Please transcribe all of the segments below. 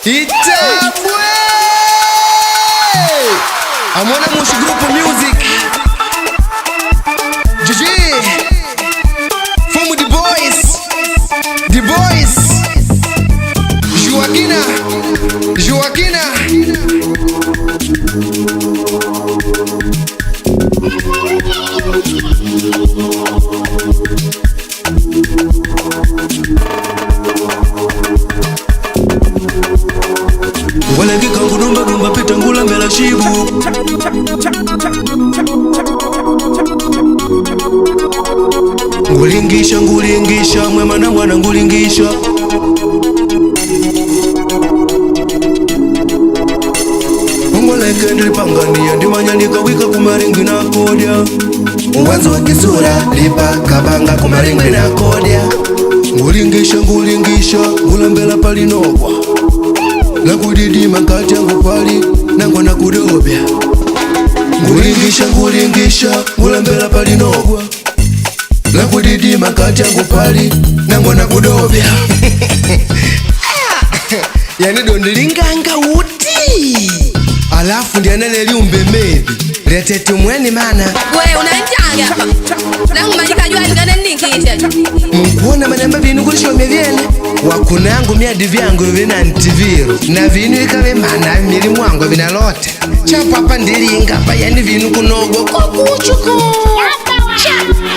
Itabwe Amwana Mushi Group Music GG From the boys Joaquina Wale kikangu dumba pita ngula mbela shibu Ngulingisha mwema na mwana ngulingisha Ngoleke nilipangania ndimanya nikawika kumaringi na kodia Uwanzo wa kisura lipa kabanga kumaringi na kodia Ngulingisha ngula mbela palinogwa La kudidima kati yangu pali nango na kudobya Ngulingisha ngula mbela palinogwa La kudidima kati yangu pali nango na kudobya Yani dondilinganga uti Alafu ndianele liumbe mebi Retete mweni mana Wewe unanjanga Nangu majika jua ligane nikisha Mkuona manamba vinu kulisho mevyene Wakunangu miadi vyangu vina ntiviru Na vinu ikawe mana mili mwangu vina lote Chapapa ndilinga pa yani vinu kunogo Kokuchuko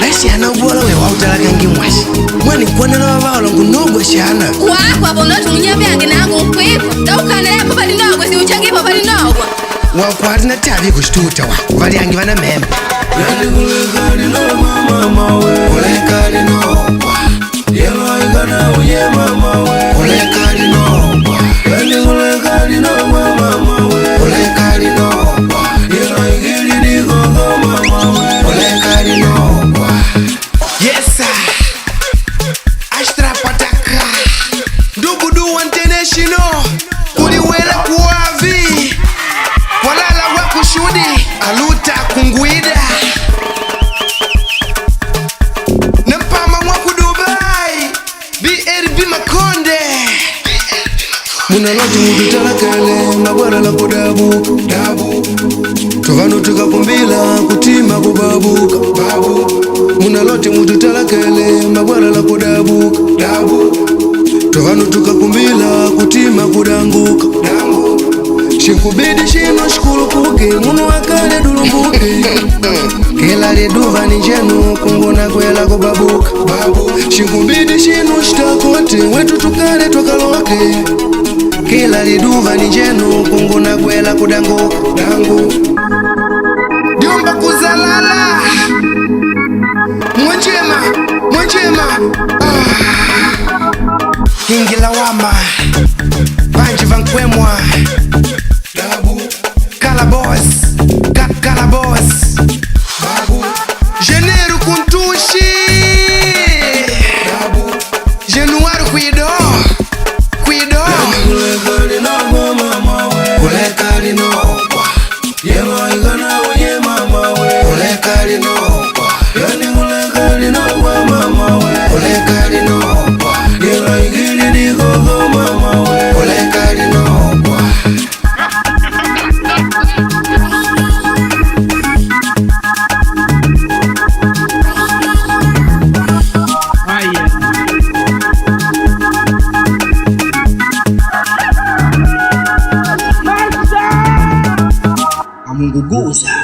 Laisi anabuola we wautalaka ngimwashi Mwani kuwana na wawala ngunogo shana Wako hapo ndoto mnyambi yangi nangu mkwipo Dauka na yapo pali nogo si uchangipo pali nogo Wakwati na tabi kushtuta wako Vali yangi vana meme Yani kulekali no mama we Kulekali no Yelo igana uye mama we Kulekali no Yani kulekali no mama we Kulekali no Yelo igili niko mama we Kulekali no Yes sir Ashtra pataka Dubudu international Kuliwela kuwavi Walala wakushudi Aluta kunguida Nampama waku Dubai BRB Makonde Munaloti mututalakele mabwara la kudabuka Tovano tukakumbila kutima kubabuka Munaloti mututalakele mabwara la kudabuka Tovano tukakumbila kutima kudanguka Shinkubidi shino shikulupuke Munu wakale dulumbuke Kila liduva ni jenu kunguna kwela kubabuka Shinkubidi shino shitakote wetu tukale twakaloke Kila liduva ni jenu kunguna kwela kudanguka Diomba kuzalala Mwenjema Kingila wama Vanji vankwemwa Kalabos Janeiro kuntushi Januário cuidou Kulekali no mama we Kulekali no Yelo igana uye mama we Kulekali no Yani kulekali no mama we Kulekali no Yelo igili niko mama we Kulekali no Amunguguza